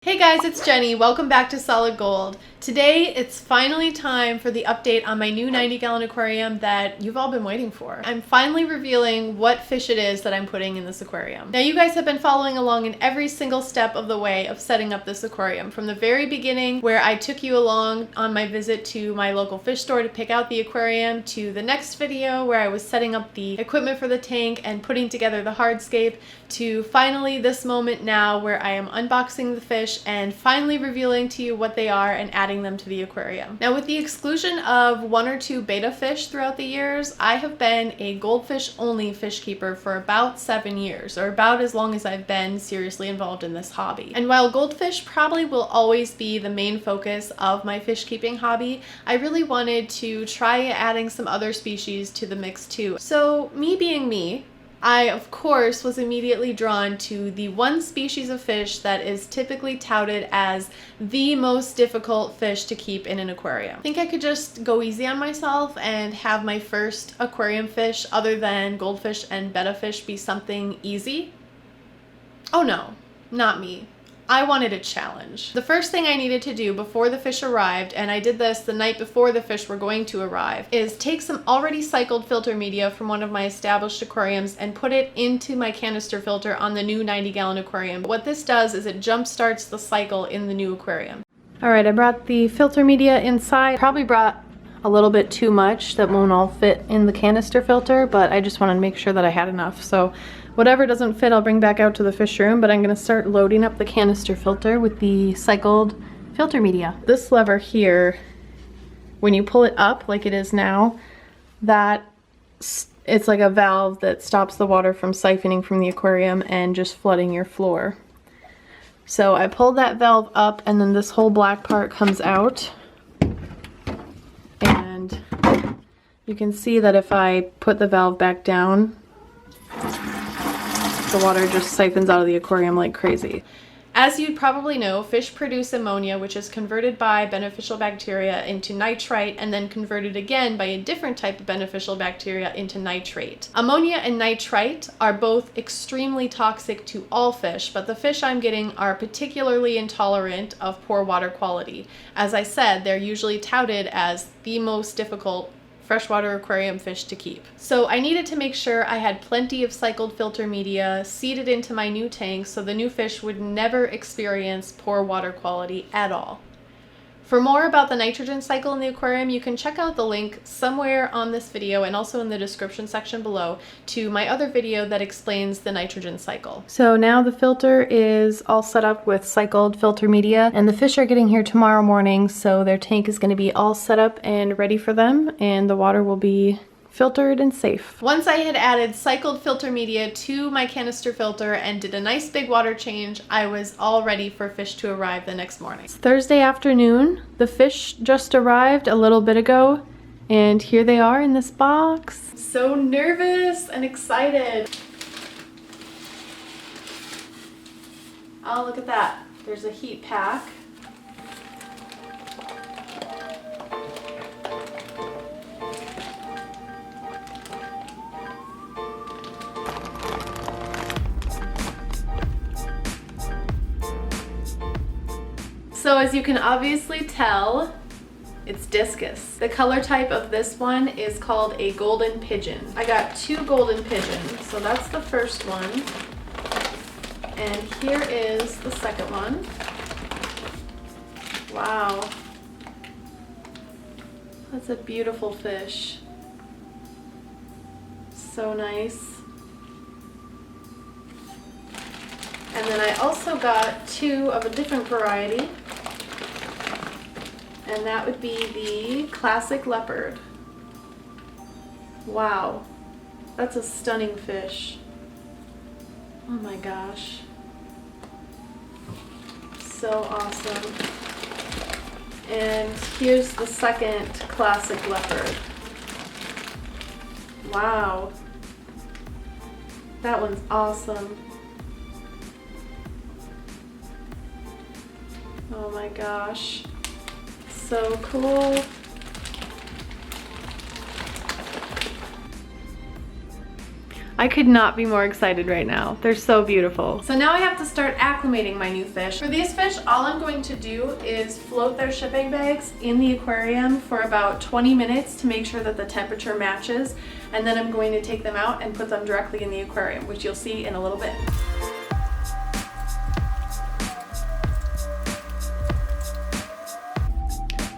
Hey guys, it's Jenny. Welcome back to Solid Gold. Today, it's finally time for the update on my new 90-gallon aquarium that you've all been waiting for. I'm finally revealing what fish it is that I'm putting in this aquarium. Now, you guys have been following along in every single step of the way of setting up this aquarium. From the very beginning, where I took you along on my visit to my local fish store to pick out the aquarium, to the next video where I was setting up the equipment for the tank and putting together the hardscape, to finally this moment now where I am unboxing the fish and finally revealing to you what they are and adding them to the aquarium. Now, with the exclusion of one or two betta fish throughout the years, I have been a goldfish only fish keeper for about 7 years, or about as long as I've been seriously involved in this hobby. And while goldfish probably will always be the main focus of my fish keeping hobby, I really wanted to try adding some other species to the mix too. So me being me, I, of course, was immediately drawn to the one species of fish that is typically touted as the most difficult fish to keep in an aquarium. I think I could just go easy on myself and have my first aquarium fish, other than goldfish and betta fish, be something easy. Oh no, not me. I wanted a challenge. The first thing I needed to do before the fish arrived, and I did this the night before the fish were going to arrive, is take some already cycled filter media from one of my established aquariums and put it into my canister filter on the new 90-gallon aquarium. What this does is it jump starts the cycle in the new aquarium. All right, I brought the filter media inside. Probably brought a little bit too much that won't all fit in the canister filter, but I just wanted to make sure that I had enough. So whatever doesn't fit, I'll bring back out to the fish room, but I'm gonna start loading up the canister filter with the cycled filter media. This lever here, when you pull it up like it is now, it's like a valve that stops the water from siphoning from the aquarium and just flooding your floor. So I pulled that valve up, and then this whole black part comes out. And you can see that if I put the valve back down, the water just siphons out of the aquarium like crazy. As you'd probably know, fish produce ammonia, which is converted by beneficial bacteria into nitrite and then converted again by a different type of beneficial bacteria into nitrate. Ammonia and nitrite are both extremely toxic to all fish, but the fish I'm getting are particularly intolerant of poor water quality. As I said, they're usually touted as the most difficult freshwater aquarium fish to keep. So I needed to make sure I had plenty of cycled filter media seeded into my new tank so the new fish would never experience poor water quality at all. For more about the nitrogen cycle in the aquarium, you can check out the link somewhere on this video and also in the description section below to my other video that explains the nitrogen cycle. So now the filter is all set up with cycled filter media, and the fish are getting here tomorrow morning, so their tank is going to be all set up and ready for them, and the water will be filtered and safe. Once I had added cycled filter media to my canister filter and did a nice big water change, I was all ready for fish to arrive the next morning. It's Thursday afternoon. The fish just arrived a little bit ago, and here they are in this box. So nervous and excited. Oh, look at that. There's a heat pack. So as you can obviously tell, it's Discus. The color type of this one is called a golden pigeon. I got 2 golden pigeons, so that's the first one. And here is the second one. Wow. That's a beautiful fish. So nice. And then I also got 2 of a different variety. And that would be the classic leopard. Wow, that's a stunning fish. Oh my gosh. So awesome. And here's the second classic leopard. Wow. That one's awesome. Oh my gosh. So cool. I could not be more excited right now. They're so beautiful. So now I have to start acclimating my new fish. For these fish, all I'm going to do is float their shipping bags in the aquarium for about 20 minutes to make sure that the temperature matches. And then I'm going to take them out and put them directly in the aquarium, which you'll see in a little bit.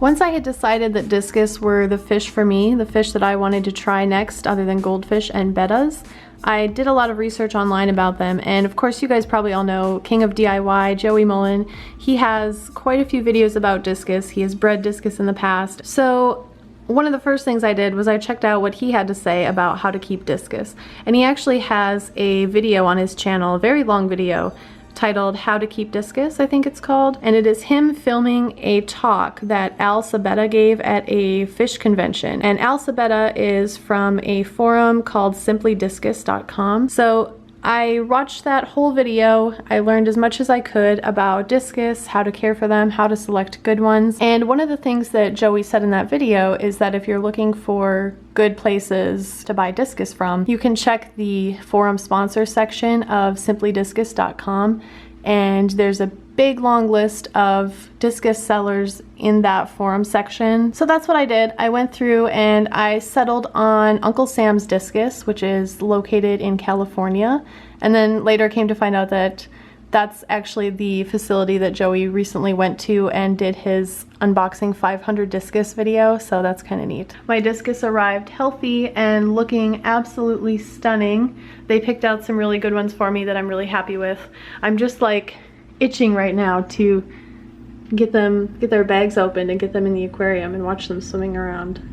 Once I had decided that discus were the fish for me, the fish that I wanted to try next other than goldfish and bettas, I did a lot of research online about them, and of course you guys probably all know King of DIY, Joey Mullen. He has quite a few videos about discus. He has bred discus in the past. So one of the first things I did was I checked out what he had to say about how to keep discus. And he actually has a video on his channel, a very long video, titled How to Keep Discus, I think it's called. And it is him filming a talk that Al Sabetta gave at a fish convention. And Al Sabetta is from a forum called simplydiscus.com. So I watched that whole video. I learned as much as I could about discus, how to care for them, how to select good ones. And one of the things that Joey said in that video is that if you're looking for good places to buy discus from, you can check the forum sponsor section of simplydiscus.com, and there's a big long list of discus sellers in that forum section. So that's what I did. I went through and I settled on Uncle Sam's Discus, which is located in California, and then later came to find out that that's actually the facility that Joey recently went to and did his unboxing 500 discus video, so that's kind of neat. My discus arrived healthy and looking absolutely stunning. They picked out some really good ones for me that I'm really happy with. I'm just like itching right now to get their bags opened and get them in the aquarium and watch them swimming around.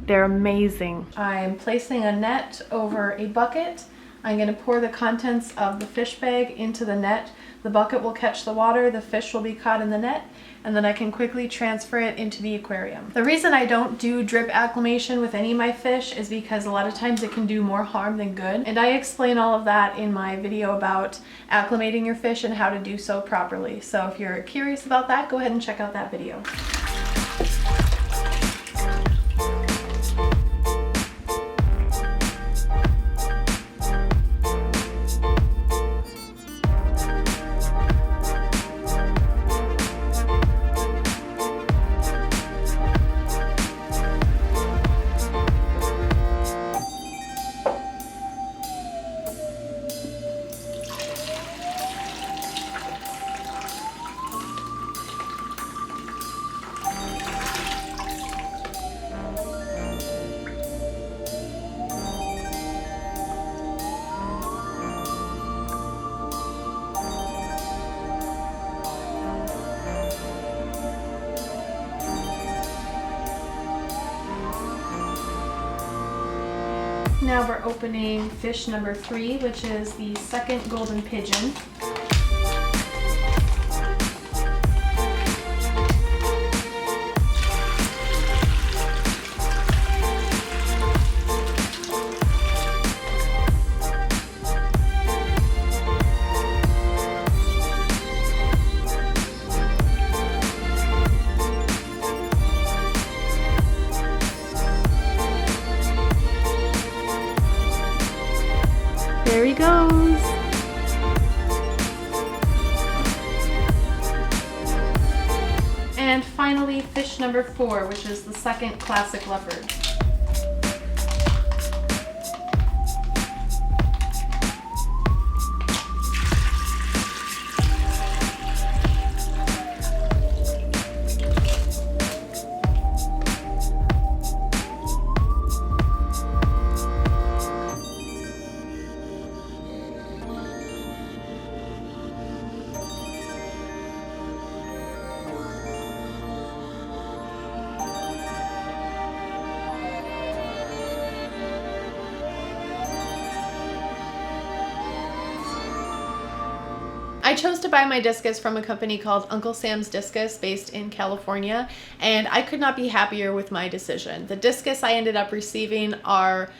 They're amazing. I'm placing a net over a bucket. I'm going to pour the contents of the fish bag into the net. The bucket will catch the water, the fish will be caught in the net, and then I can quickly transfer it into the aquarium. The reason I don't do drip acclimation with any of my fish is because a lot of times it can do more harm than good. And I explain all of that in my video about acclimating your fish and how to do so properly. So if you're curious about that, go ahead and check out that video. Now we're opening fish number 3, which is the second golden pigeon. There he goes. And finally, fish number 4, which is the second classic leopard. I chose to buy my discus from a company called Uncle Sam's Discus based in California, and I could not be happier with my decision. The discus I ended up receiving are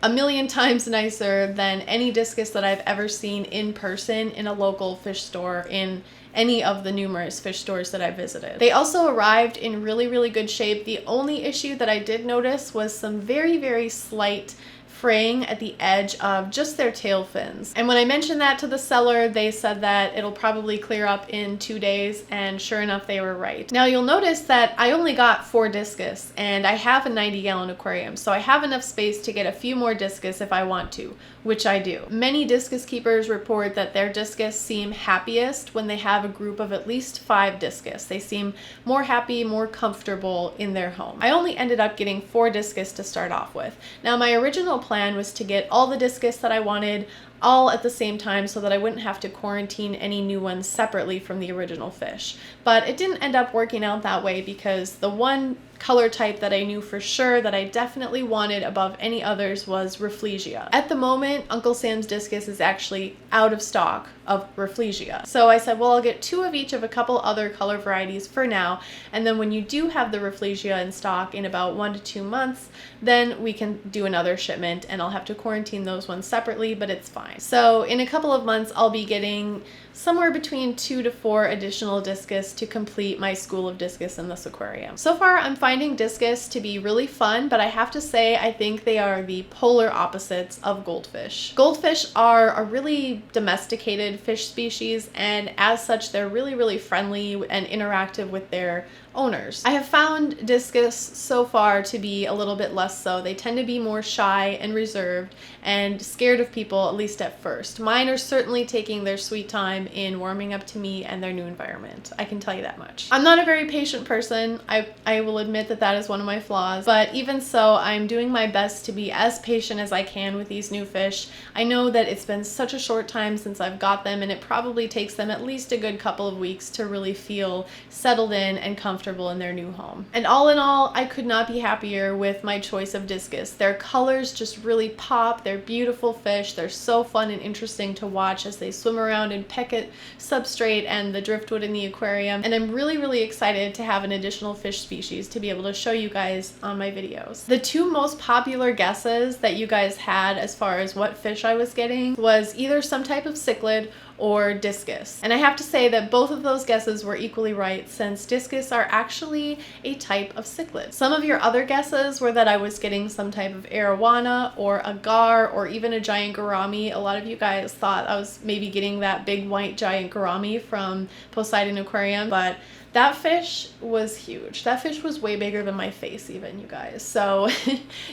a million times nicer than any discus that I've ever seen in person in a local fish store in any of the numerous fish stores that I visited. They also arrived in really, really good shape. The only issue that I did notice was some very, very slight fraying at the edge of just their tail fins. And when I mentioned that to the seller, they said that it'll probably clear up in 2 days, and sure enough, they were right. Now you'll notice that I only got 4 discus, and I have a 90-gallon aquarium, so I have enough space to get a few more discus if I want to, which I do. Many discus keepers report that their discus seem happiest when they have a group of at least 5 discus. They seem more happy, more comfortable in their home. I only ended up getting 4 discus to start off with. Now my original plan was to get all the discus that I wanted all at the same time so that I wouldn't have to quarantine any new ones separately from the original fish. But it didn't end up working out that way because the one color type that I knew for sure that I definitely wanted above any others was Rafflesia. At the moment, Uncle Sam's discus is actually out of stock of Rafflesia. So I said, well, I'll get 2 of each of a couple other color varieties for now, and then when you do have the Rafflesia in stock in about 1 to 2 months, then we can do another shipment, and I'll have to quarantine those ones separately, but it's fine. So in a couple of months, I'll be getting somewhere between 2 to 4 additional discus to complete my school of discus in this aquarium. So far, I'm finding discus to be really fun, but I have to say I think they are the polar opposites of goldfish. Goldfish are a really domesticated fish species, and as such, they're really, really friendly and interactive with their owners. I have found discus so far to be a little bit less so. They tend to be more shy and reserved and scared of people, at least at first. Mine are certainly taking their sweet time in warming up to me and their new environment. I can tell you that much. I'm not a very patient person. I will admit that that is one of my flaws, but even so, I'm doing my best to be as patient as I can with these new fish. I know that it's been such a short time since I've got them, and it probably takes them at least a good couple of weeks to really feel settled in and comfortable in their new home. And all in all, I could not be happier with my choice of discus. Their colors just really pop. They're beautiful fish. They're so fun and interesting to watch as they swim around and peck at substrate and the driftwood in the aquarium. And I'm really, really excited to have an additional fish species to be able to show you guys on my videos. The 2 most popular guesses that you guys had as far as what fish I was getting was either some type of cichlid or discus. And I have to say that both of those guesses were equally right, since discus are actually a type of cichlid. Some of your other guesses were that I was getting some type of arowana or a gar or even a giant gourami. A lot of you guys thought I was maybe getting that big white giant gourami from Poseidon Aquarium, but that fish was huge. That fish was way bigger than my face even, you guys. So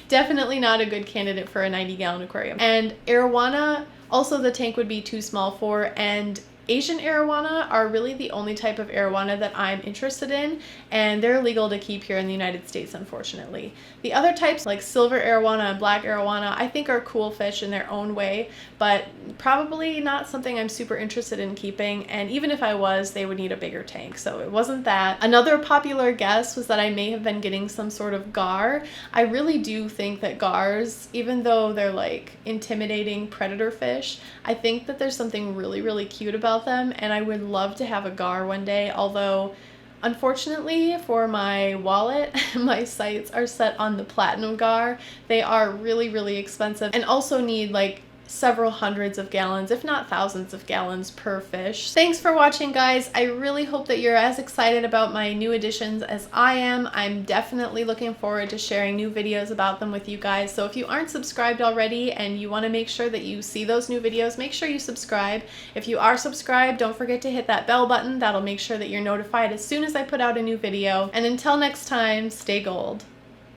definitely not a good candidate for a 90-gallon aquarium. And arowana, also the tank would be too small for, and Asian arowana are really the only type of arowana that I'm interested in, and they're illegal to keep here in the United States, unfortunately. The other types, like silver arowana and black arowana, I think are cool fish in their own way, but probably not something I'm super interested in keeping, and even if I was, they would need a bigger tank, so it wasn't that. Another popular guess was that I may have been getting some sort of gar. I really do think that gars, even though they're like intimidating predator fish, I think that there's something really, really cute about them, and I would love to have a gar one day, although unfortunately for my wallet, my sights are set on the platinum gar. They are really, really expensive and also need like several hundreds of gallons, if not thousands of gallons per fish. Thanks for watching, guys. I really hope that you're as excited about my new additions as I am. I'm definitely looking forward to sharing new videos about them with you guys. So if you aren't subscribed already and you want to make sure that you see those new videos, make sure you subscribe. If you are subscribed, don't forget to hit that bell button. That'll make sure that you're notified as soon as I put out a new video. And until next time, stay gold.